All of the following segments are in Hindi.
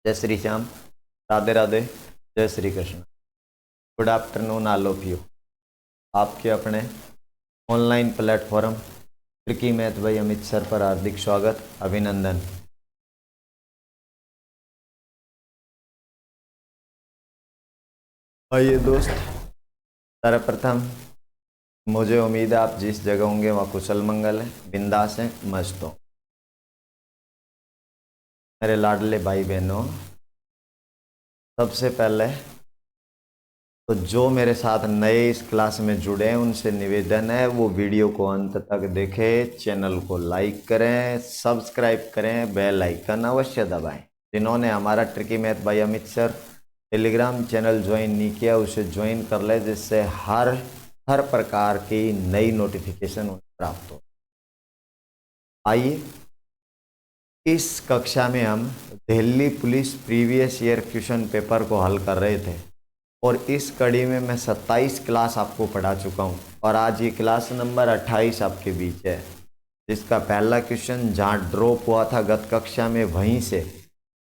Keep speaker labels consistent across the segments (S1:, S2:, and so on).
S1: जय श्री श्याम, राधे राधे, जय Shri Krishna. Good afternoon all of you. आपके अपने online platform tricky math bye Amit sir पर हार्दिक स्वागत, अभिनंदन। आइए दोस्त, सर्वप्रथम मुझे उम्मीद है आप जिस जगह होंगे वहाँ कुशल मंगल है, बिंदास है, मस्त हो। मेरे लाडले भाई बहनों, सबसे पहले तो जो मेरे साथ नए इस क्लास में जुड़े हैं उनसे निवेदन है वो वीडियो को अंत तक देखें, चैनल को लाइक करें, सब्सक्राइब करें, बेल आइकन अवश्य दबाएं। जिन्होंने हमारा tricky math bye Amit sir Telegram channel join नहीं किया उसे ज्वाइन कर ले, जिससे हर प्रकार की नई नोटिफिकेशन प्राप्त हो। आइए, इस कक्षा में हम Delhi police previous year question paper को हल कर रहे थे और इस कड़ी में मैं 27 क्लास आपको पढ़ा चुका हूं और आज ये क्लास नंबर 28 आपके बीच है, जिसका पहला क्वेश्चन जहां ड्रॉप हुआ था गत कक्षा में वहीं से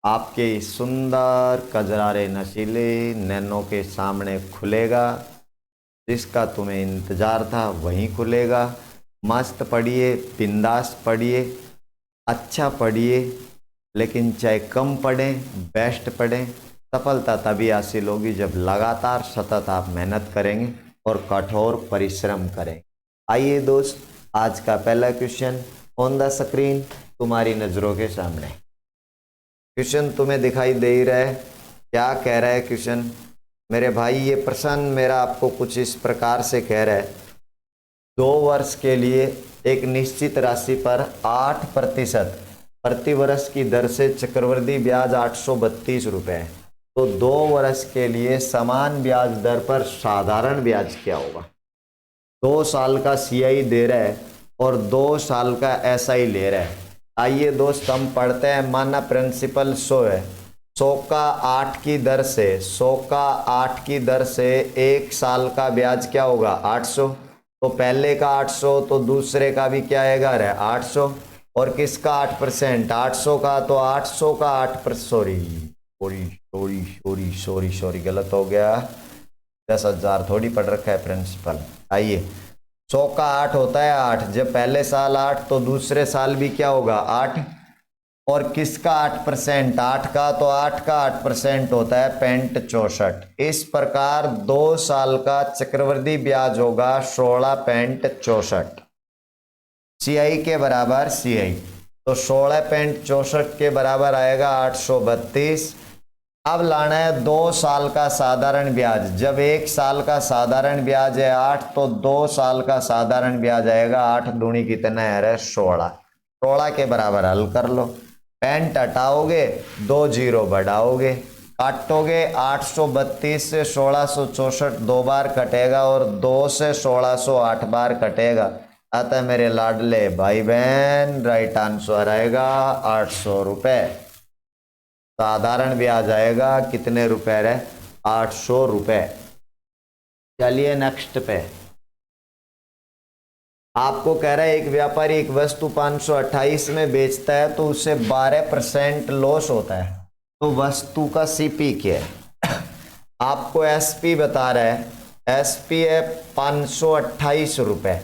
S1: आपके सुंदर कजरारे नशीले नैनों के सामने खुलेगा, जिसका तुम्हें इंतजार था वहीं खुलेगा। मस्त पढ़िए, बिंदास पढ़िए, अच्छा पढ़िए, लेकिन चाहे कम पढ़ें बेस्ट पढ़ें। सफलता तभी हासिल होगी जब लगातार सतत आप मेहनत करेंगे और कठोर परिश्रम करें। आइए दोस्त, आज का पहला क्वेश्चन ऑन द स्क्रीन तुम्हारी नज़रों के सामने। क्वेश्चन तुम्हें दिखाई दे ही रहा है। क्या कह रहा है क्वेश्चन? मेरे भाई, ये प्रश्न मेरा आपको कुछ इस प्रकार से कह रहा है, 2 वर्ष के लिए एक निश्चित राशि पर 8% प्रति वर्ष की दर से चक्रवृद्धि ब्याज 832 रुपये। तो 2 वर्ष के लिए समान ब्याज दर पर साधारण ब्याज क्या होगा? 2 साल का CI दे रहा है और 2 साल का SI ले रहा है। आइए दोस्त, हम पढ़ते हैं। माना प्रिंसिपल 100 है, 100 का 8 की दर से 100 का 8 की दर से 1 साल का ब्याज क्या होगा? 800। तो पहले का 800 तो दूसरे का भी क्या आएगा? 800। और किसका 8%? 800 का, तो 800 का 8%, सॉरी गलत हो गया। 10,000 थोड़ी पढ़ रखा है प्रिंसिपल। आइए, 100 का 8 होता है 8, जब पहले साल 8 तो दूसरे साल भी क्या होगा? 8। और किसका 8%? 8 का, तो 8 का 8% होता है 6564। इस प्रकार 2 साल का चक्रवृद्धि ब्याज होगा 16.64। CI के बराबर CI, तो 16.64 के बराबर आएगा 832। अब लाना है 2 साल का साधारण ब्याज। जब 1 साल का साधारण ब्याज है 8, तो 2 साल का साधारण ब्याज आएगा 8 दूनी कितना है? 16। 16 के बराबर हल कर लो। Paint हटाओगे, 2 zero बढ़ाओगे, काटोगे। 832 से 1664 2 बार कटेगा और 2 से 1608 बार कटेगा। अतः मेरे लाडले भाई बहन, राइट आंसर आएगा 800 रुपये। साधारण ब्याज आएगा कितने रुपए रे? 800 रुपये। चलिए नेक्स्ट पे। आपको कह रहा है एक व्यापारी एक वस्तु 528 में बेचता है तो उसे 12% लॉस होता है, तो वस्तु का CP क्या है? आपको SP बता रहा है, SP है 528 रुपये।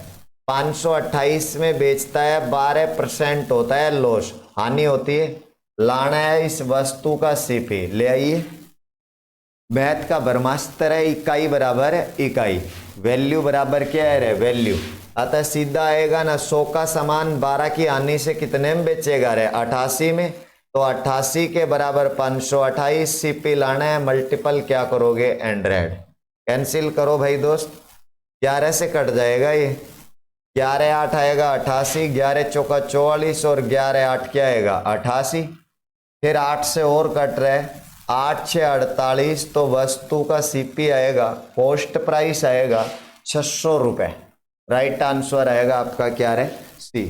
S1: 528 में बेचता है, 12% होता है लॉस, हानि होती है। लाना है इस वस्तु का CP। ले आइए, मैथ का ब्रह्मास्त्र है, इकाई बराबर इकाई, वैल्यू बराबर क्या है? वैल्यू। अतः सीधा आएगा ना, 100 का सामान 12 की हानि से कितने में बेचेगा? 88 में। तो 88 के बराबर 528। CP लाना है, मल्टीपल क्या करोगे? 100। कैंसिल करो भाई दोस्त, 11 से कट जाएगा ये। 11 8 आएगा 88, 11 चौका 44 और 11 8 क्या आएगा? 88। फिर 8 से और कट रहे, 8 6 48, तो वस्तु का CP आएगा, कॉस्ट प्राइस आएगा 600 रुपये। राइट आंसर आएगा आपका क्या है? C।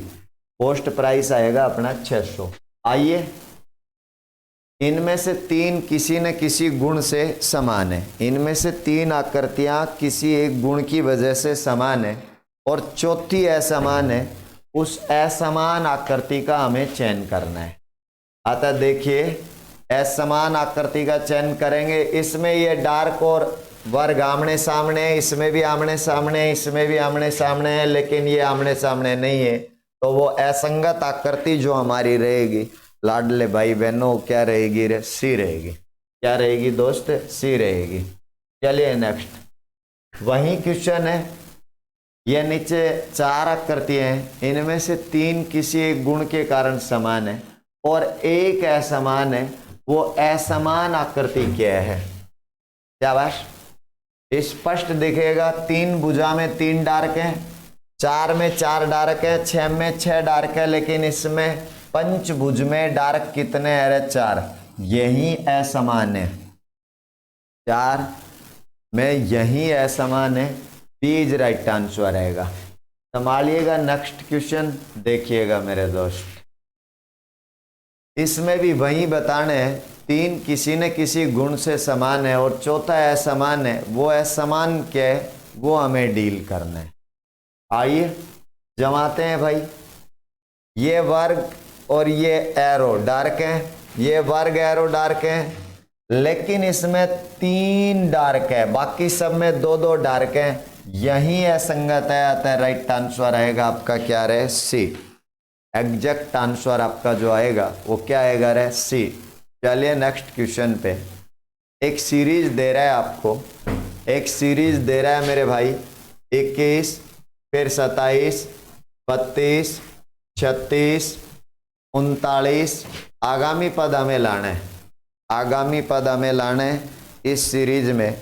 S1: कॉस्ट प्राइस आएगा अपना 600। आइए, इनमें से 3 किसी न किसी गुण से समान है। इनमें से 3 आकृतियां किसी एक गुण की वजह से समान है और चौथी असमान है। उस असमान आकृति का हमें चयन करना है। अतः देखिए, असमान आकृति का चयन करेंगे। इसमें ये डार्क और वर्ग आमने सामने है, इसमें भी आमने सामने है, इसमें भी आमने सामने है, लेकिन ये आमने सामने नहीं है, तो वो असंगत आकृति जो हमारी रहेगी लाडले भाई बहनों क्या रहेगी रे? सी रहेगी। क्या रहेगी दोस्त? सी रहेगी। चलिए नेक्स्ट वही क्वेश्चन है। ये नीचे 4 आकृतियां हैं, इनमें से 3 किसी एक गुण के कारण समान है और एक असमान है। वो असमान आकृति क्या है? शाबाश, स्पष्ट दिखेगा। 3 भुजा में 3 डार्क है, 4 में 4 डार्क है, 6 में 6 डार्क है, लेकिन इसमें पंचभुज में डार्क कितने है? 4। यही असमान है, 4 में यही असमान है। बीज राइट आंसर रहेगा। संभालिएगा नेक्स्ट क्वेश्चन, देखिएगा मेरे दोस्त। इसमें भी वही बताने हैं, 3 किसी न किसी गुण से समान है और चौथा असमान है। वो असमान क्या है वो हमें डील करना है। आइए जमाते हैं भाई। ये वर्ग और ये एरो डार्क है, ये वर्ग एरो डार्क है, लेकिन इसमें 3 डार्क है, बाकी सब में 2-2 डार्क है। यही असंगत है, अतः राइट आंसर आएगा आपका क्या रहे? सी। एग्जैक्ट आंसर आपका जो आएगा वो क्या आएगा रे? सी। चलिए नेक्स्ट क्वेश्चन पे। एक सीरीज दे रहा है आपको, एक सीरीज दे रहा है मेरे भाई 21, फिर 27, 32, 36, 39। आगामी पद हमें लाना है, आगामी पद हमें लाना है इस सीरीज में।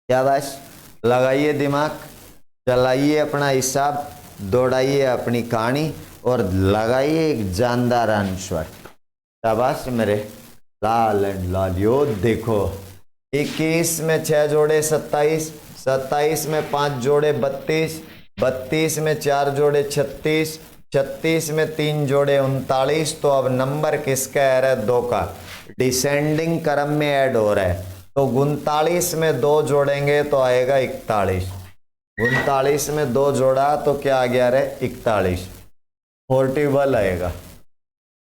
S1: क्या बस लगाइए दिमाग, चलाइए अपना हिसाब, दौड़ाइए अपनी कहानी और लगाइए एक जानदार आंसर। शाबाश मेरे लाल एंड लालियो। देखो 21 में 6 जोड़े 27, 27 में 5 जोड़े 32, 32 में 4 जोड़े 36, 36 में 3 जोड़े 39। तो अब नंबर किसका है? 2 का। डिसेंडिंग क्रम में ऐड हो रहा है, तो 39 में 2 जोड़ेंगे तो आएगा 41। 39 में 2 जोड़ा तो क्या आ गया रे? 41। 41 आएगा।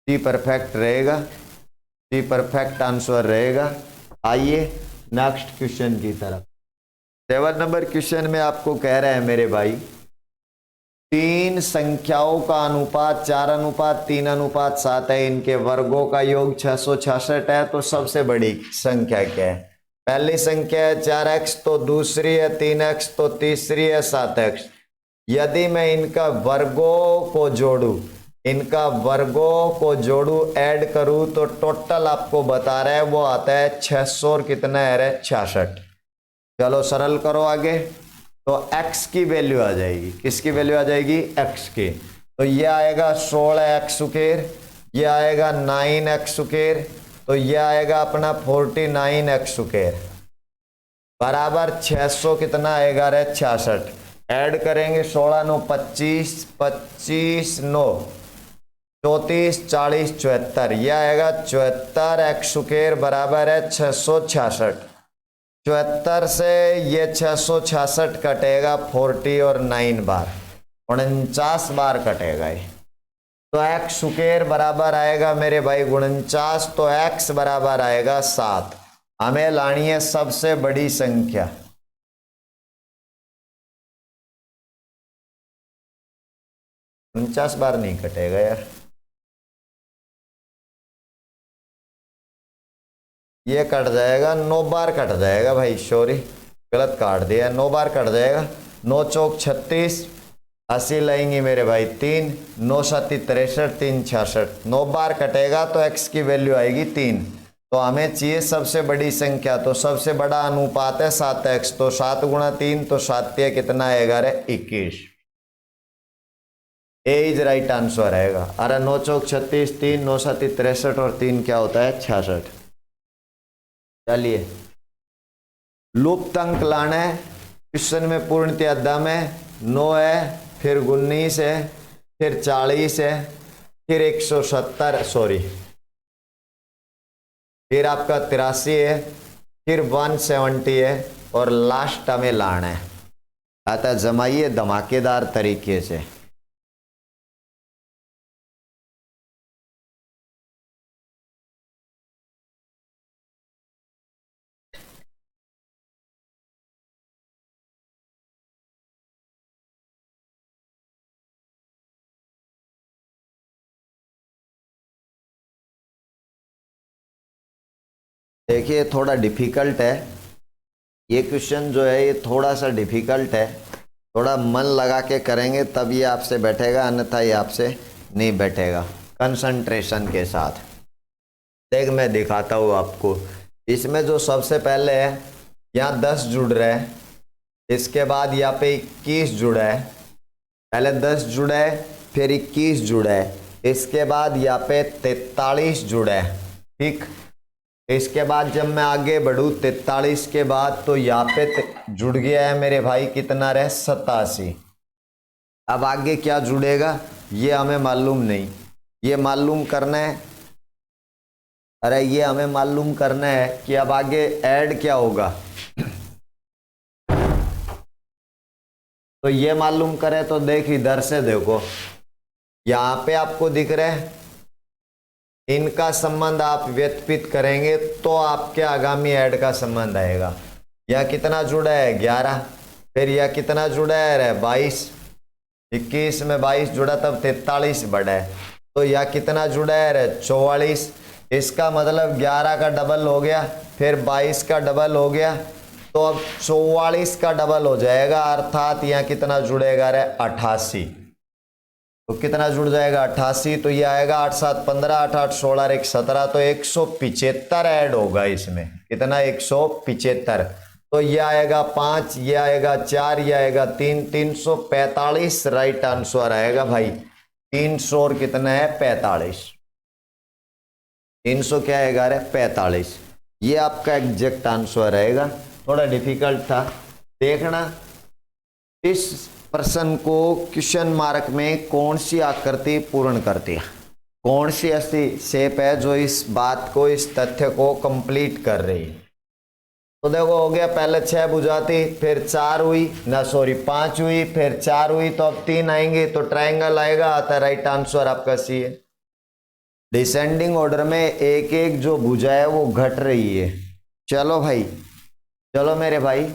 S1: सी परफेक्ट रहेगा, सी परफेक्ट आंसर रहेगा। आइए नेक्स्ट क्वेश्चन की तरफ। 7 नंबर क्वेश्चन में आपको कह रहे हैं मेरे भाई, 3 संख्याओं का अनुपात 4:3:7 है, इनके वर्गों का योग 666 है। तो सबसे बड़ी संख्या क्या है? पहली संख्या है 4x, तो दूसरी है 3x, तो तीसरी है 7x। यदि मैं इनका वर्गों को जोड़ू, इनका वर्गों को जोड़ू, ऐड करूं, तो टोटल आपको बता रहा है वो आता है 600 और कितना है? 66। चलो सरल करो आगे। तो x की वैल्यू आ जाएगी, किसकी वैल्यू आ जाएगी? x की। तो ये आएगा 16x स्क्वायर, ये आएगा 9x स्क्वायर, तो ये आएगा अपना 49x स्क्वायर बराबर 600 कितना आएगा रे? 66। ऐड करेंगे 16 9 25, 25 9 34, 40 74। यह आएगा 74x स्क्वायर बराबर है 666। 74 से ये 666 कटेगा 40 और 9 बार, 49 बार कटेगा ये। तो x स्क्वायर बराबर आएगा मेरे भाई 49, तो x बराबर आएगा 7। हमें लानी है सबसे बड़ी संख्या। उनचास बार नहीं कटेगा यार, ये कट जाएगा, 9 बार कट जाएगा भाई, सॉरी गलत काट दिया, 9 बार कट जाएगा। 9 चौक 36, 80 लाएंगे मेरे भाई 3, 9 7 63, 3 66, 9 बार कटेगा तो x की वैल्यू आएगी 3। तो हमें चाहिए सबसे बड़ी संख्या, तो सबसे बड़ा अनुपात है 7x, तो 7 गुणा 3 तो 7 कितना आएगा रे? 21। ए इज राइट आंसर आएगा। अरे 9 चौक 36, 3 9 7 63 और 3 क्या होता है? 66। चलिए लुप्त अंक लाना है। क्वेश्चन में पूर्णतया दम है, 9 है, फिर 19 है, फिर 40 है, फिर 170 सॉरी, फिर आपका 83 है, फिर 170 है और लास्ट हमें लाना है। अतः जमाइए धमाकेदार तरीके से। देखिए थोड़ा डिफिकल्ट है ये क्वेश्चन जो है, ये थोड़ा सा डिफिकल्ट है। थोड़ा मन लगा के करेंगे तब ये आपसे बैठेगा, अन्यथा ये आपसे नहीं बैठेगा कंसंट्रेशन के साथ। देख मैं दिखाता हूँ आपको। इसमें जो सबसे पहले है, यहाँ 10 जुड़ रहे हैं, इसके बाद यहाँ पे 21 जुड़ा है। पहले 10 जुड़ा है, फिर 21 जुड़ा है, इसके बाद यहाँ पे 43 जुड़ा है। ठीक, इसके बाद जब मैं आगे बढ़ूँ 43 के बाद तो यहाँ पे जुड़ गया है मेरे भाई, कितना रहे 87। अब आगे क्या जुड़ेगा ये हमें मालूम नहीं, ये मालूम करना है। अरे ये हमें मालूम करना है कि अब आगे ऐड क्या होगा। तो ये मालूम करें तो देख इधर से देखो, यहाँ पे आपको दिख रहा है, इनका संबंध आप व्यतीत करेंगे तो आपके आगामी ऐड का संबंध आएगा। यह कितना जुड़ा है 11, फिर यह कितना जुड़ा है 22, 21 में 22 जुड़ा तब 43 बढ़ा है, तो यह कितना जुड़ा है 44। इसका मतलब 11 का डबल हो गया, फिर 22 का डबल हो गया, तो अब 44 का डबल हो जाएगा, अर्थात यहाँ कितना जुड़ेगा 88। तो कितना जुड़ जाएगा 88, तो ये आएगा 8 7 15, 8 8 16 और 1 17, तो 175 ऐड होगा इसमें। कितना 175, तो ये आएगा 5, ये आएगा 4, ये आएगा 3, 345 राइट आंसर आएगा भाई। 300 और कितना है 45, 300 क्या आएगा 45, ये आपका एग्जैक्ट आंसर रहेगा। थोड़ा डिफिकल्ट था, देखना इस प्रश्न को क्वेश्चन मार्क में कौन सी आकृति पूर्ण करती है, कौन सी ऐसी शेप है जो इस बात को, इस तथ्य को कंप्लीट कर रही है। तो देखो हो गया, पहले 6 बुझाती, फिर 4 हुई ना, सॉरी 5 हुई, फिर 4 हुई, तो अब 3 आएंगे, तो ट्रायंगल आएगा, आता राइट आंसर आपका सी है। डिसेंडिंग ऑर्डर में एक एक जो भुजा है वो घट रही है। चलो भाई, चलो मेरे भाई,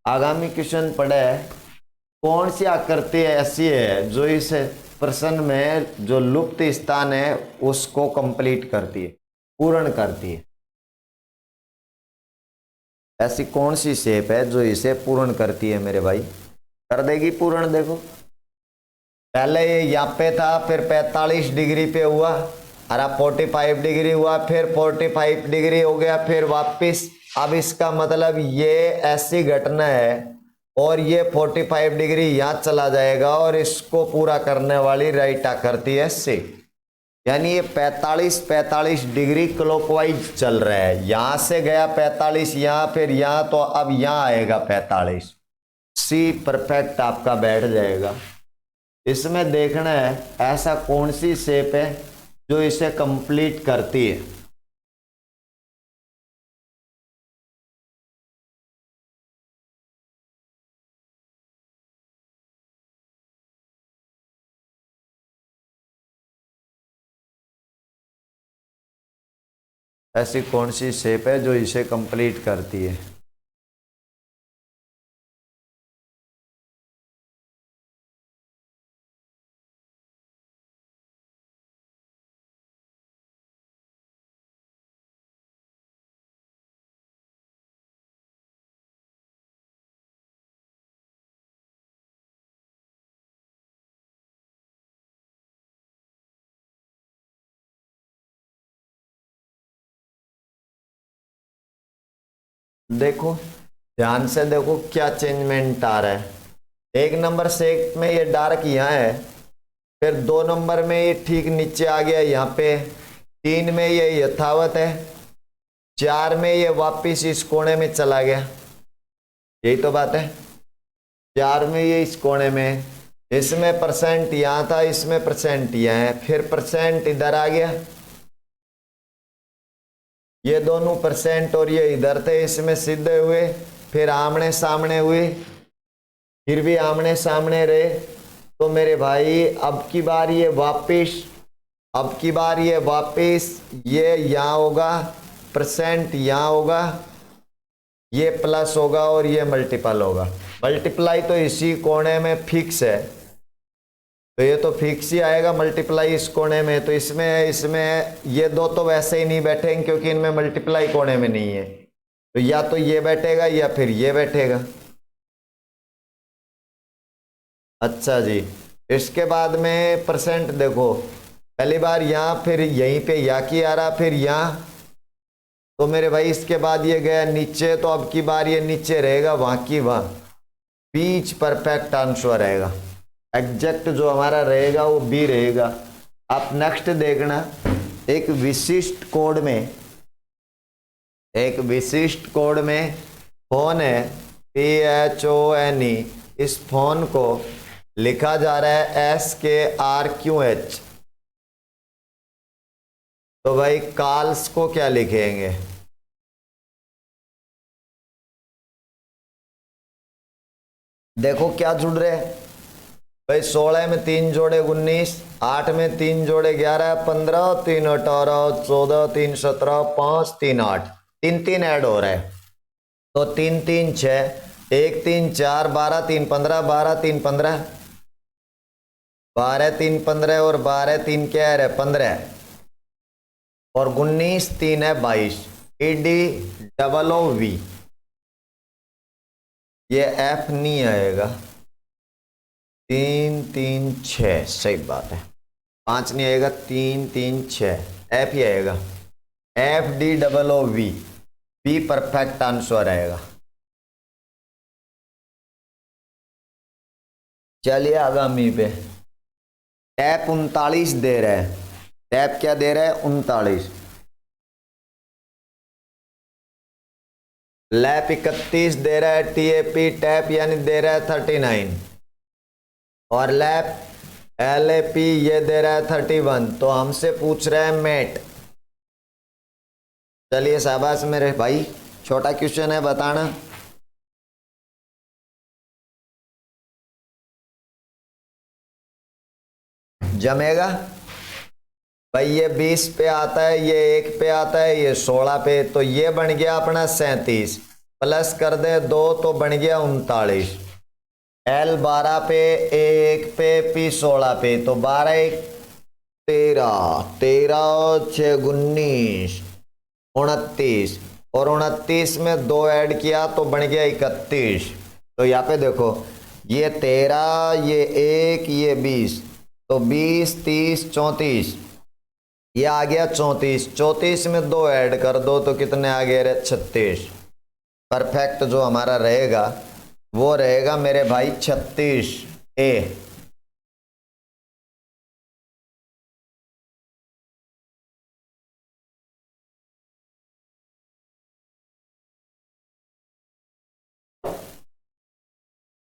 S1: आगामी क्वेश्चन पढ़े है, कौन सी आकृति ऐसी है जो इस प्रश्न में जो लुप्त स्थान है उसको कंप्लीट करती है, पूर्ण करती है। ऐसी कौन सी शेप है जो इसे पूर्ण करती है मेरे भाई, कर देगी पूर्ण। देखो पहले ये यहाँ पे था, फिर 45 डिग्री पे हुआ, अरे 45 डिग्री हुआ, फिर 45 डिग्री हो गया, फिर वापस। अब इसका मतलब ये ऐसी घटना है, और ये 45 डिग्री यहाँ चला जाएगा, और इसको पूरा करने वाली राइट आकृति है सी। यानी ये 45 डिग्री क्लॉकवाइज चल रहा है, यहां से गया 45 यहाँ, फिर यहाँ, तो अब यहाँ आएगा 45, सी परफेक्ट आपका बैठ जाएगा। इसमें देखना है ऐसा कौन सी शेप है जो इसे कंप्लीट करती है। ऐसी कौन सी शेप है जो इसे कंप्लीट करती है। देखो ध्यान से देखो क्या चेंजमेंट आ रहा है। 1 नंबर शेप में ये डार्क यहाँ है, फिर 2 नंबर में ये ठीक नीचे आ गया यहाँ पे, 3 में ये यथावत है, 4 में ये वापिस इस कोने में चला गया, यही तो बात है। 4 में ये इस कोने में, इसमें परसेंट यहाँ था, इसमें परसेंट यहाँ है, फिर परसेंट इधर आ गया, ये दोनों परसेंट और ये इधर थे, इसमें सीधे हुए, फिर आमने सामने हुए, फिर भी आमने सामने रहे। तो मेरे भाई अब की बार ये वापिस, अब की बार ये वापिस, ये यहाँ होगा, परसेंट यहाँ होगा, ये प्लस होगा और ये मल्टीपल होगा। मल्टीप्लाई तो इसी कोने में फिक्स है, तो ये तो फिक्स ही आएगा मल्टीप्लाई इस कोने में। तो इसमें ये दो तो वैसे ही नहीं बैठेंगे क्योंकि इनमें मल्टीप्लाई कोने में नहीं है। तो या तो ये बैठेगा या फिर ये बैठेगा। अच्छा जी, इसके बाद में परसेंट देखो, पहली बार यहाँ, फिर यहीं पे या की आ रहा, फिर यहाँ। तो मेरे भाई इसके बाद ये गया नीचे, तो अब की बार ये नीचे रहेगा, वहाँ की वहाँ, बीच परफेक्ट आंसर रहेगा। एग्जैक्ट जो हमारा रहेगा वो बी रहेगा। आप नेक्स्ट देखना, एक विशिष्ट कोड में फोन है PHONE, इस फोन को लिखा जा रहा है SKRQH। तो भाई कॉल्स को क्या लिखेंगे? देखो क्या जुड़ रहे हैं भाई, 16 में 3 जोड़े 19, 8 में 3 जोड़े 11, 15, 3 18, 14, 3 17, 5 3 8, 3 3 ऐड हो रहा है। तो 3 3 6, 1 3 4, 12 3 15, 12 3 15, 12 3 15 और 12 3 क्या है 15, और 19 3 है 22, EDOOV। ये F नहीं आएगा, 3 3 6, सही बात है, 5 नहीं आएगा, 3 3 6, F ही आएगा, FDOOV, बी परफेक्ट आंसर आएगा। चलिए आगामी पे, टैप 39 दे रहा है, टैप क्या दे रहा है 39, लैप 31 दे रहा है, TAP टैप यानी दे रहा है 39, और लैप LAP ये दे रहा है 31। तो हमसे पूछ रहा है मेट। चलिए शाबाश मेरे भाई, छोटा क्वेश्चन है, बताना। जमेगा भाई, ये 20 पे आता है, ये 1 पे आता है, ये 16 पे, तो ये बन गया अपना 37, प्लस कर दे 2 तो बन गया 39, L 12 पे, A 1 पे, P 16 पे, तो 12 1 13, 13 6 19, 29, और 29 में 2 ऐड किया तो बन गया 31। तो यहाँ पे देखो, ये 13, ये 1, ये 20, तो 20 30 34, ये आ गया 34, 34 में 2 ऐड कर दो तो कितने आ गए 36। परफेक्ट जो हमारा रहेगा वो रहेगा मेरे भाई 36 A।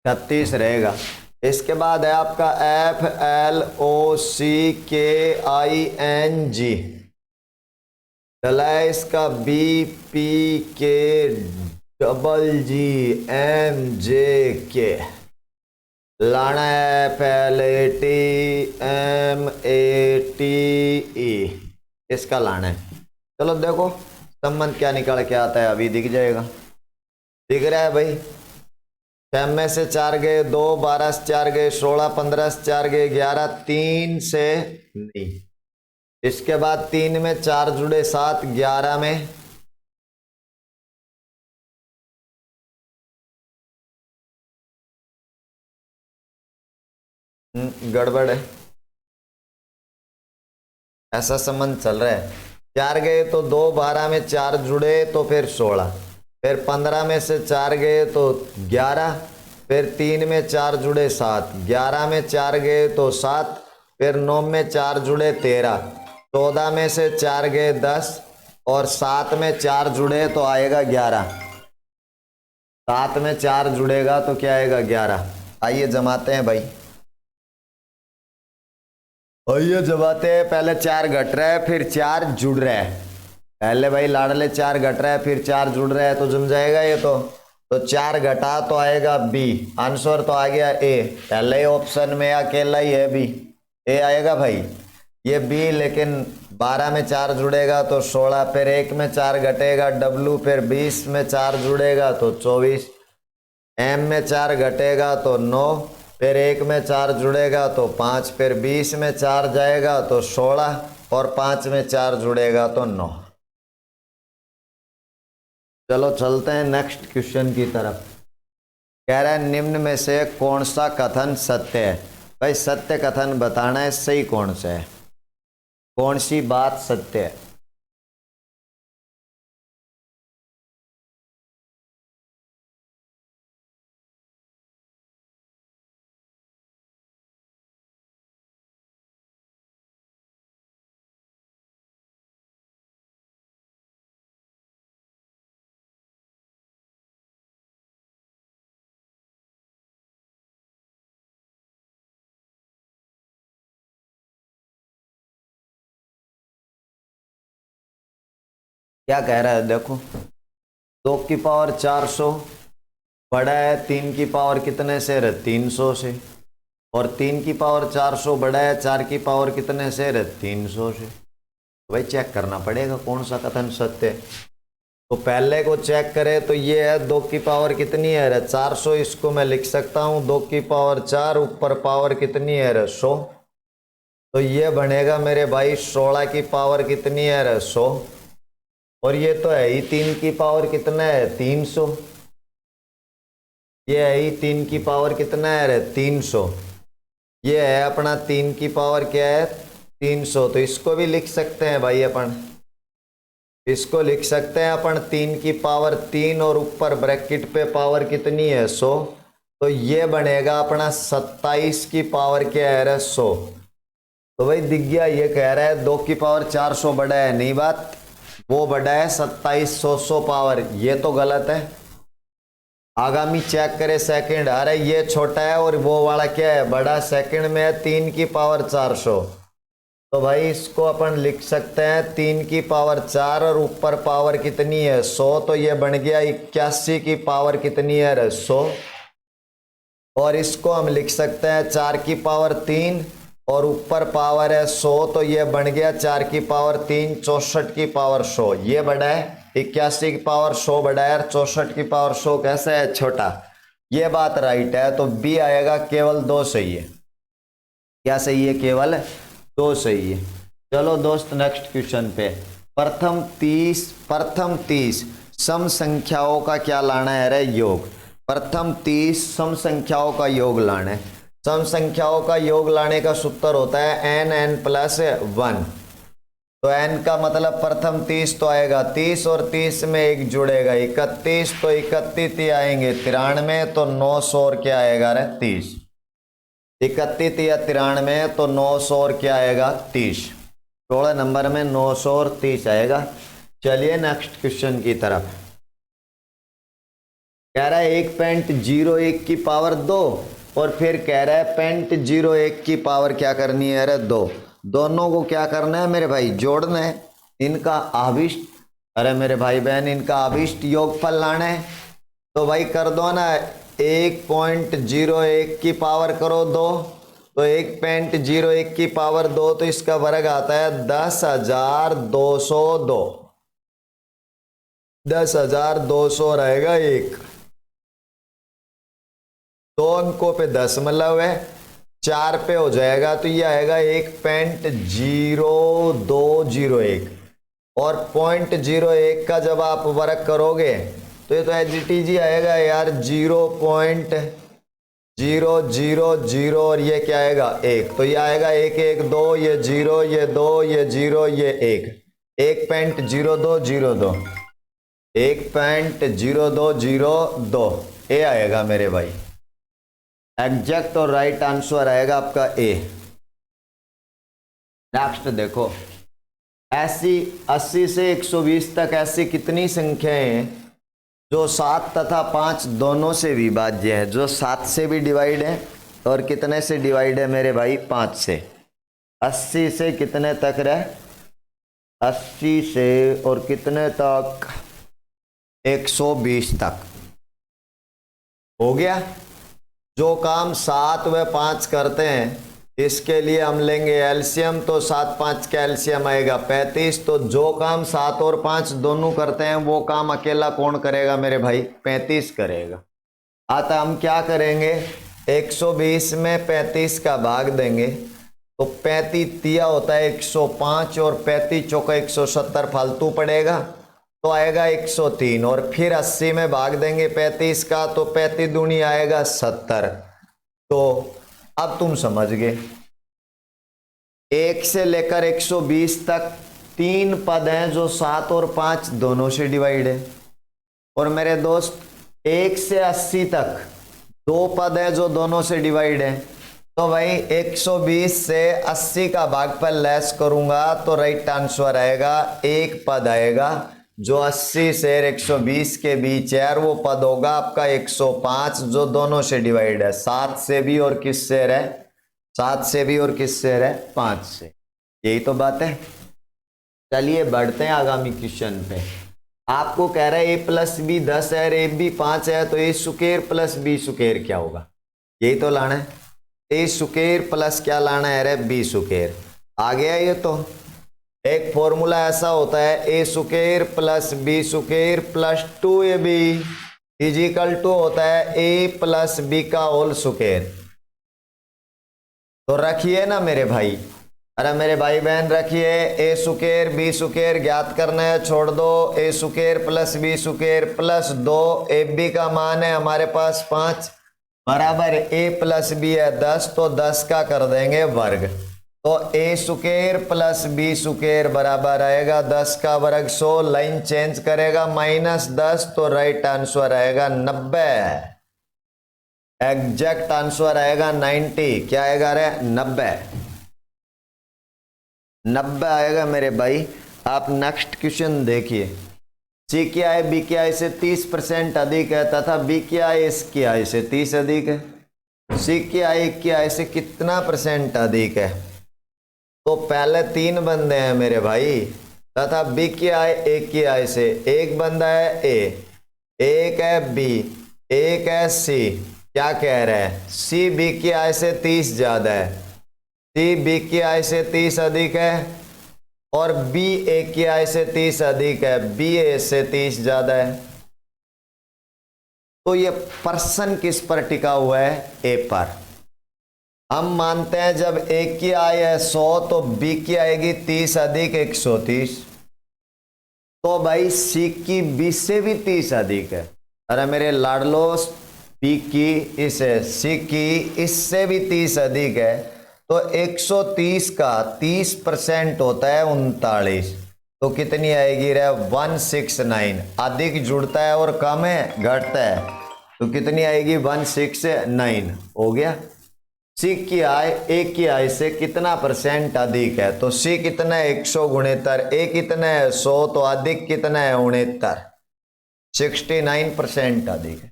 S1: छत्तीस रहेगा। इसके बाद है आपका FLOCKING, चला है इसका BPKGGMJK, लाना है FLATMATE, इसका लाना है। चलो देखो संबंध क्या निकल के आता है, अभी दिख जाएगा। दिख रहा है भाई, 6 में से 4 गए 2, 12 से 4 गए 16, 15 से 4 गए 11, 3 से नहीं, इसके बाद 3 में 4 जुड़े 7, 11 में गड़बड़ है, ऐसा संबंध चल रहा है। 4 गए तो 2, 12 में 4 जुड़े तो फिर 16, फिर 15 में से 4 गए तो 11, फिर 3 में 4 जुड़े 7, 11 में 4 गए तो 7, फिर 9 में 4 जुड़े 13, 14 में से 4 गए 10, और 7 में 4 जुड़े तो आएगा 11, 7 में 4 जुड़ेगा तो क्या आएगा 11। आइए जमाते हैं भाई, आइए जमाते हैं। पहले 4 घट रहा है फिर 4 जुड़ रहा है, पहले भाई लाडले 4 घट रहा है फिर 4 जुड़ रहा है, तो जम जाएगा ये। तो 4 घटा तो आएगा B, आंसर तो आ गया A। पहले ऑप्शन में अकेला ही है B, A आएगा भाई, ये B। लेकिन 12 में 4 जुड़ेगा तो 16, फिर 1 में 4 घटेगा W, फिर 20 में 4 जुड़ेगा तो 24, M में 4 घटेगा तो 9, फिर 1 में 4 जुड़ेगा तो 5, फिर 20 में 4 जाएगा तो 16 और 5 में 4 जुड़ेगा तो 9। चलो चलते हैं नेक्स्ट क्वेश्चन की तरफ। कह रहा है निम्न में से कौन सा कथन सत्य है। भाई सत्य कथन बताना है, सही कौन सा है, कौन सी बात सत्य है। क्या कह रहा है देखो, 2 की पावर 400 बड़ा है 3 की पावर कितने से है 300 से, और 3 की पावर 400 बड़ा है 4 की पावर कितने से है 300 से। तो भाई चेक करना पड़ेगा कौन सा कथन सत्य है। तो पहले को चेक करें तो ये है 2 की पावर कितनी है 400, इसको मैं लिख सकता हूँ 2 की पावर 4 ऊपर पावर कितनी है 100। तो ये बनेगा मेरे भाई 16 की पावर कितनी है 100, और ये तो है ही 3 की पावर कितना है 300, ये है ही 3 की पावर कितना है 300, ये है अपना 3 की पावर क्या है 300। तो इसको भी लिख सकते हैं भाई अपन, इसको लिख सकते हैं अपन 3 की पावर 3 और ऊपर ब्रैकेट पे पावर कितनी है 100। तो ये बनेगा अपना 27 की पावर क्या है 100। तो भाई दिख गया, ये कह रहा है 2 की पावर 400 बड़ा है, नहीं बात, वो बड़ा है 2700 पावर, ये तो गलत है। आगामी चेक करें सेकंड, अरे ये छोटा है और वो वाला क्या है बड़ा, सेकंड में है 3 की पावर 400। तो भाई इसको अपन लिख सकते हैं 3 की पावर 4 और ऊपर पावर कितनी है 100। तो ये बन गया 81 की पावर कितनी है 100। और इसको हम लिख सकते हैं 4 की पावर 3 और ऊपर पावर है 100। तो ये बन गया 4 की पावर 3 64 की पावर 100। ये बड़ा है 81 की पावर 100 बड़ा है, 64 की पावर 100 कैसे है छोटा। ये बात राइट है, तो बी आएगा, केवल 2 सही है। क्या सही है, केवल 2 सही है। चलो दोस्त नेक्स्ट क्वेश्चन पे, प्रथम 30 सम संख्याओं का क्या लाना है रे योग। प्रथम 30 सम संख्याओं का योग लाना है। सम संख्याओं का योग लाने का सूत्र होता है n+1। तो n का मतलब प्रथम 30 तो आएगा 30 और 30 में 1 जुड़ेगा 31, तो 31 ही आएंगे 93, तो 900 और क्या आएगा रे 30। 31 या 93 तो 900 और क्या आएगा 30। 16 नंबर में 900 और 30 आएगा। चलिए नेक्स्ट क्वेश्चन की तरफ। कह रहा है 1.01 की पावर 2 और फिर कह रहा है 0.01 की पावर क्या करनी है अरे 2। दोनों को क्या करना है मेरे भाई, जोड़ना है। इनका आविष्ट, अरे मेरे भाई बहन इनका आविष्ट योगफल लाना है। तो भाई कर दो ना, 1.01 की पावर करो 2, तो 1.01 की पावर 2 तो इसका वर्ग आता है 10,202। 10,200 रहेगा 1। 2 अंकों पे दशमलव है, 4 पे हो जाएगा तो ये आएगा 1.0201। और 0.01 का जब आप वर्ग करोगे तो ये तो एच आएगा यार 0.0000 और ये क्या आएगा 1। तो ये आएगा 112, ये 0, ये 2, ये 0, ये 1। 1.0202 1.0202 ए आएगा मेरे भाई। एग्जैक्ट और राइट आंसर आएगा आपका ए। नेक्स्ट देखो, ऐसी 80 से 120 तक ऐसी कितनी संख्याएं हैं जो 7 तथा 5 दोनों से विभाज्य है। जो 7 से भी डिवाइड है और कितने से डिवाइड है मेरे भाई 5 से। 80 से कितने तक रहे, 80 से और कितने तक 120 तक हो गया। जो काम 7 व 5 करते हैं इसके लिए हम लेंगे एलसीएम, तो 7 5 का एलसीएम आएगा 35। तो जो काम 7 और 5 दोनों करते हैं वो काम अकेला कौन करेगा मेरे भाई 35 करेगा। अतः हम क्या करेंगे, 120 में 35 का भाग देंगे तो 35 तिया होता है 105 और 35 चौका 170 फालतू पड़ेगा तो आएगा 103 और फिर 80 में भाग देंगे 35 का तो 35 दूनी आएगा 70। तो अब तुम समझ गए 1 से लेकर 120 तक 3 पद हैं जो 7 और 5 दोनों से डिवाइड है और मेरे दोस्त 1 से 80 तक 2 पद हैं जो दोनों से डिवाइड है। तो भाई 120 से 80 का भागफल लेस करूंगा तो राइट आंसर आएगा 1 पद आएगा जो 80 से 120 के बीच है और वो पद होगा आपका 105 जो दोनों से डिवाइड है 7 से भी और किससे रहे 7 से भी और किससे रहे 5 से। यही तो बात है। चलिए बढ़ते हैं आगामी क्वेश्चन पे। आपको कह रहा है a प्लस बी 10 है और a भी 5 है तो a square plus b square क्या होगा। यही तो लाना है a स्क्वायर प्लस क्या लाना है रे b स्क्वायर। आ गया ये तो एक फॉर्मूला ऐसा होता है a square plus b square plus 2ab is equal to होता है a प्लस b का होल स्क्वायर। तो रखिए ना मेरे भाई, अरे मेरे भाई बहन रखिए a स्क्वायर b स्क्वायर ज्ञात करना है, छोड़ दो a square plus b square plus 2 ab का मान है हमारे पास 5 बराबर a प्लस b है 10 तो 10 का कर देंगे वर्ग तो a square plus b square बराबर आएगा 10 का वर्ग 100 लाइन चेंज करेगा -10 तो राइट आंसर आएगा 90। एग्जैक्ट आंसर आएगा 90। क्या आएगा रे 90 आएगा मेरे भाई। आप नेक्स्ट क्वेश्चन देखिए। सी क्या है बी क्या से 30% अधिक है तथा बी क्या है इस क्या से 30 अधिक है। सी क्या से कितना % अधिक है। तो पहले 3 बंदे हैं मेरे भाई तथा बी क्या है ए की आय से एक बंदा है ए, एक है बी, एक है सी। क्या कह रहा है सी बी की आय से 30 ज्यादा है, सी बी की आय से 30 अधिक है और बी ए की आय से 30 अधिक है, बी ए से 30 ज्यादा है। तो ये पर्सन किस पर टिका हुआ है ए पर। हम मानते हैं जब ए की आय है 100 तो बी की आएगी 30 अधिक 130 तो भाई सी की बी से भी 30 अधिक है। अरे मेरे लाडलो बी की इसे सी की इससे भी 30 अधिक है तो 130 का 30% होता है 39 तो कितनी आएगी रे 169। अधिक जुड़ता है और कम है घटता है तो कितनी आएगी 169 हो गया। सी की आय ए की आय से कितना % अधिक है तो सी कितना है 100 गुणेतर ए कितना है 100 तो अधिक कितना है 69 69% अधिक है।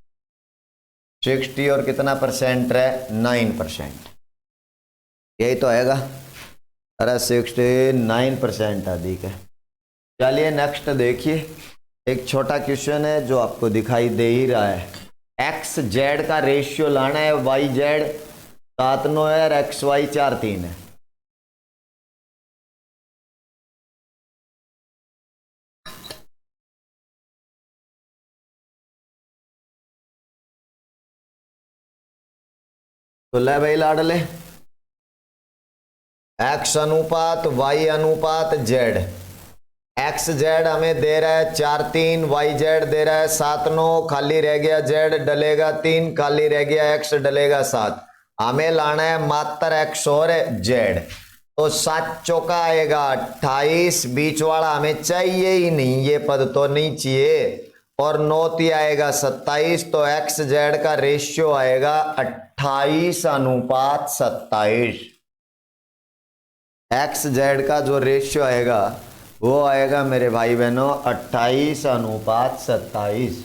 S1: 60 और कितना % है 9%। यही तो आएगा। अरे 69% अधिक है। चलिए नेक्स्ट देखिए। एक छोटा क्वेश्चन है जो आपको दिखाई दे ही रहा है। एक्स जेड का रेशियो लाना है वाई जेड 7 9 है और एक्स वाई 4 3 है। तो ले भाई लाडले एक्स अनुपात वाई अनुपात जेड। एक्स जेड हमें दे रहा है 4 3, वाई जेड दे रहा है 7 9, खाली रह गया जेड डलेगा 3, खाली रह गया एक्स डलेगा 7। हमें लाना है मात्र एक्स और जेड तो 7 चौका आएगा 28 बीच वाला हमें चाहिए ही नहीं, ये पद तो नहीं चाहिए और 9 ती आएगा 27 तो एक्स जेड का रेशियो आएगा 28 अनुपात 27। एक्स जेड का जो रेशियो आएगा वो आएगा मेरे भाई बहनों 28 अनुपात 27।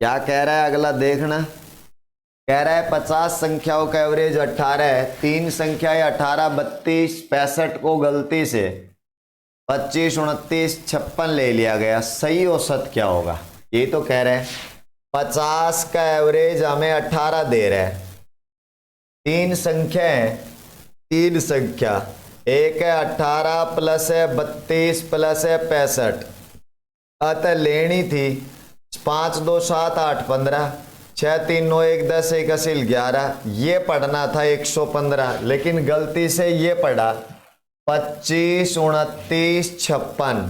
S1: क्या कह रहा है अगला देखना। कह रहा है 50 संख्याओं का एवरेज 18 है, 3 संख्याएं 18 32 65 को गलती से 25 29 56 ले लिया गया, सही औसत क्या होगा। ये तो कह रहे हैं 50 का एवरेज हमें 18 दे रहा है, 3 संख्या है, 3 संख्या एक है 18 प्लस है 32 प्लस है 65 अतः लेनी थी 5 2 7 8 15 6 3 9 1 10 1 असील 11, ये पढ़ना था 115, लेकिन गलती से ये पढ़ा 25 29 56।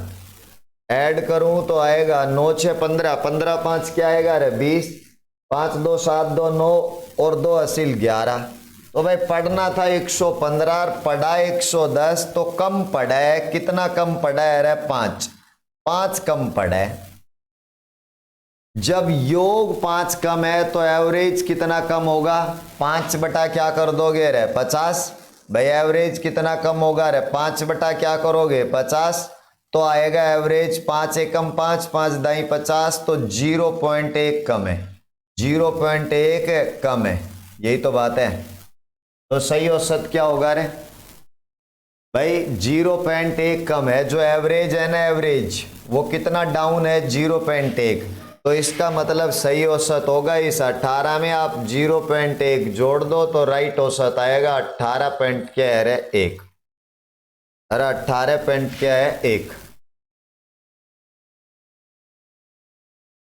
S1: ऐड करूं तो आएगा 9 6 15, 15 5 क्या आएगा रे 20, 5 2 7 2 9 और 2 असील 11। तो भाई पढ़ना था 115 और पढ़ा 110, तो कम पढ़ा है। कितना कम पढ़ा है रे 5, 5 कम पढ़ा है। जब योग 5 कम है तो एवरेज कितना कम होगा? 5 बटा क्या कर दोगे रे 50। भाई एवरेज कितना कम होगा रे? 5 बटा क्या करोगे 50, तो आएगा एवरेज 5 एकम 5, 5 दाई 50, तो 0.1 कम है, 0.1 कम है। यही तो बात है। तो सही औसत क्या होगा रे भाई? 0.1 कम है। जो एवरेज है ना, एवरेज वो कितना डाउन है? 0.1। तो इसका मतलब सही औसत होगा इस 18 में आप 0.1 जोड़ दो तो राइट औसत आएगा 18 पॉइंट क्या है रे 1। अरे 18 पॉइंट क्या है 1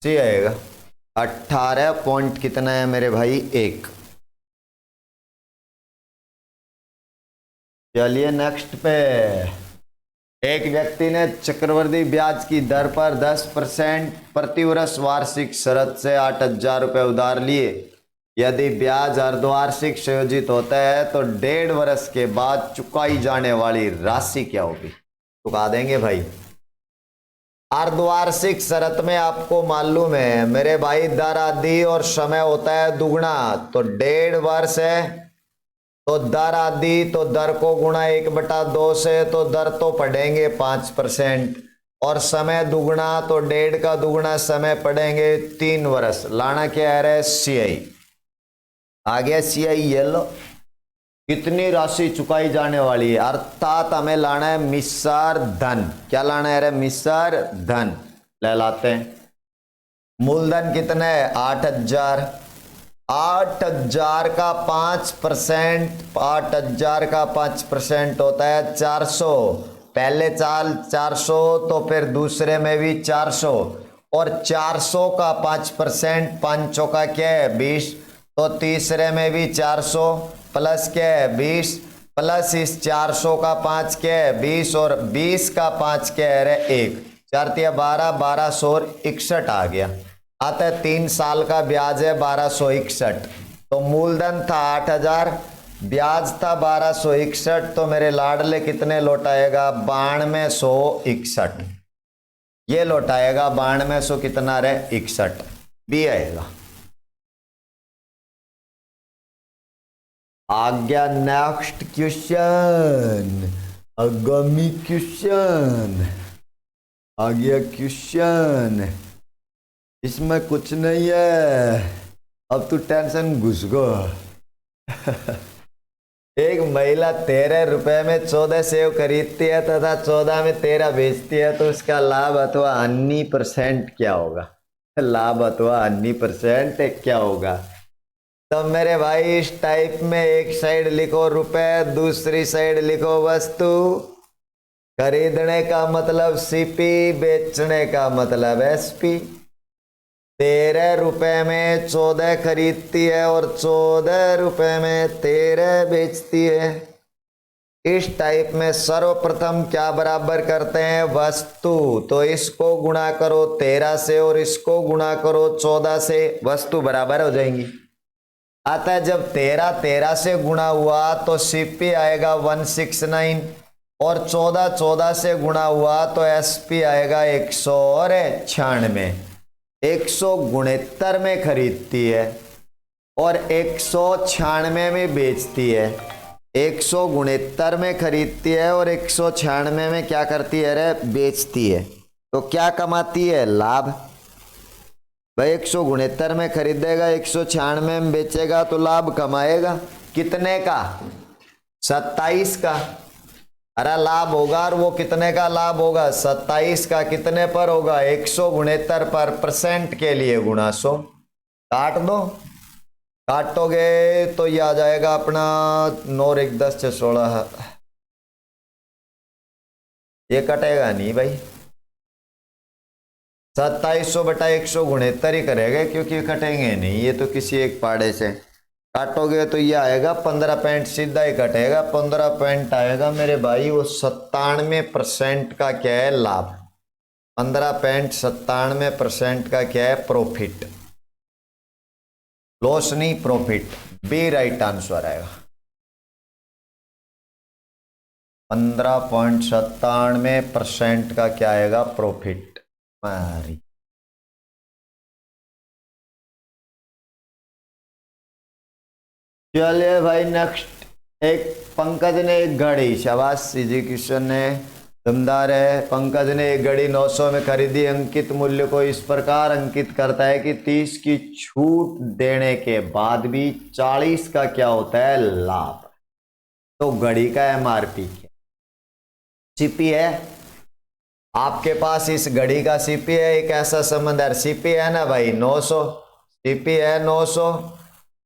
S1: सी आएगा। 18 पॉइंट कितना है मेरे भाई 1। चलिए नेक्स्ट पे। एक व्यक्ति ने चक्रवृद्धि ब्याज की दर पर 10% प्रतिवर्ष वार्षिक शरत से 8,000 रुपये उधार लिए। यदि ब्याज अर्धवार्षिक संयोजित होता है तो 1.5 वर्ष के बाद चुकाई जाने वाली राशि क्या होगी? चुका देंगे भाई। अर्धवार्षिक शरत में आपको मालूम है मेरे भाई, दर आदि और समय होता है दुगुना। तो 1.5 वर्ष है तो दर आदि, तो दर को गुणा 1/2 से, तो दर तो पढ़ेंगे 5%, और समय दुगुना तो 1.5 का दुगुना समय पढ़ेंगे 3 वर्ष। लाना क्या है CI आ गया। CI ये लो, कितनी राशि चुकाई जाने वाली है, अर्थात हमें लाना है मिश्र धन। क्या लाना है रे? मिश्र धन। ले लाते हैं। मूलधन कितना है 8,000। 8,000 का 5%, 8,000 का 5% होता है 400। पहले 400 तो फिर दूसरे में भी 400, और 400 का 5% 5 का क्या है 20, तो तीसरे में भी 400 प्लस क्या है 20, प्लस इस 400 का 5 क्या है 20, और 20 का 5 क्या है 1, 4 तिया 12, 1261 आ गया। आता 3 साल का ब्याज है 1261। तो मूलधन था 8,000, ब्याज था 1261, तो मेरे लाडले कितने लौटाएगा 9261। ये लौटाएगा 9200 कितना रे 61 भी आएगा। आ गया नेक्स्ट क्वेश्चन, आगामी क्वेश्चन आ गया। क्वेश्चन इसमें कुछ नहीं है, अब तू टेंशन घुस गो। एक महिला 13 रुपए में 14 सेव खरीदती है तथा 14 में 13 बेचती है, तो उसका लाभ अथवा हानि % क्या होगा? लाभ अथवा हानि % क्या होगा? तो मेरे भाई इस टाइप में एक साइड लिखो रुपए, दूसरी साइड लिखो वस्तु। खरीदने का मतलब CP, बेचने का मतलब SP। 13 रुपए में 14 खरीदती है और 14 रुपए में 13 बेचती है। इस टाइप में सर्वप्रथम क्या बराबर करते हैं? वस्तु। तो इसको गुणा करो 13 से और इसको गुणा करो 14 से, वस्तु बराबर हो जाएंगी। आता है जब 13 से गुणा हुआ तो CP आएगा 169, और 14 से गुणा हुआ तो SP आएगा 196। 169 में खरीदती है और 196 में बेचती है। 169 में खरीदती है और 196 में क्या करती है रे? बेचती है। तो क्या कमाती है? लाभ। भाई 169 में खरीदेगा, 196 में बेचेगा तो लाभ कमाएगा। कितने का? 27 का। अरे लाभ होगा, और वो कितने का लाभ होगा? 27 का। कितने पर होगा? 169 पर। % के लिए गुणा 100। काट दो, काटोगे तो ये आ जाएगा अपना 9 1 10 6 16। ये कटेगा नहीं भाई, 2700 बटा 169 ही करेगा, क्योंकि कटेंगे नहीं ये तो किसी एक पाड़े से। काटोगे तो ये आएगा 15 सीधा ही कटेगा, 15 आएगा मेरे भाई। वो 97% का क्या है लाभ, 15.97% का क्या है प्रॉफिट, लॉस नहीं प्रॉफिट। बी राइट आंसर आएगा। 15.97% का क्या आएगा प्रॉफिट हमारी। चलिए भाई नेक्स्ट। एक पंकज ने एक घड़ी, शाबाश एजुकेशन ने दमदार है। पंकज ने एक घड़ी 900 में खरीदी। अंकित मूल्य को इस प्रकार अंकित करता है कि 30 की छूट देने के बाद भी 40 का क्या होता है लाभ। तो घड़ी का एमआरपी क्या, सीपी है आपके पास, इस घड़ी का सीपी है। एक ऐसा संबंध है, सीपी है ना भाई 900, सीपी है 900,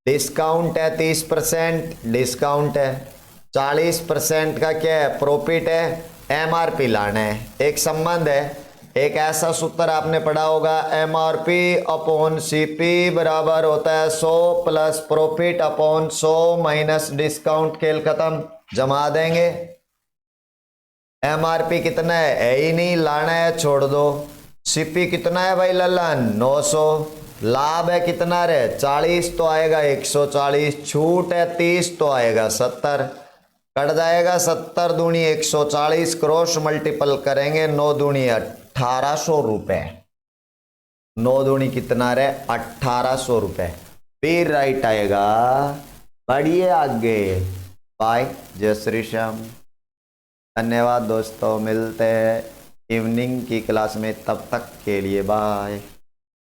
S1: डिस्काउंट है 30%, डिस्काउंट है 40% का क्या है प्रॉफिट है, एमआरपी लाना है। एक संबंध है, एक ऐसा सूत्र आपने पढ़ा होगा, एमआरपी अपॉन सीपी बराबर होता है 100 plus profit upon 100 minus discount. खेल खत्म, जमा देंगे। एमआरपी कितना है ही नहीं, लाना है छोड़ दो। सीपी कितना है भाई ललन 900, लाभ है कितना रे 40 तो आएगा 140, छूट है 30 तो आएगा 70, कट जाएगा 70 दूनी 140, क्रॉस मल्टीपल करेंगे 9 दूनी 1800 रुपए, 9 दूनी कितना रे 1800 रुपए। फिर राइट आएगा। बढ़िए आगे, बाय, जय श्री श्याम। धन्यवाद दोस्तों, मिलते हैं इवनिंग की क्लास में, तब तक के लिए बाय।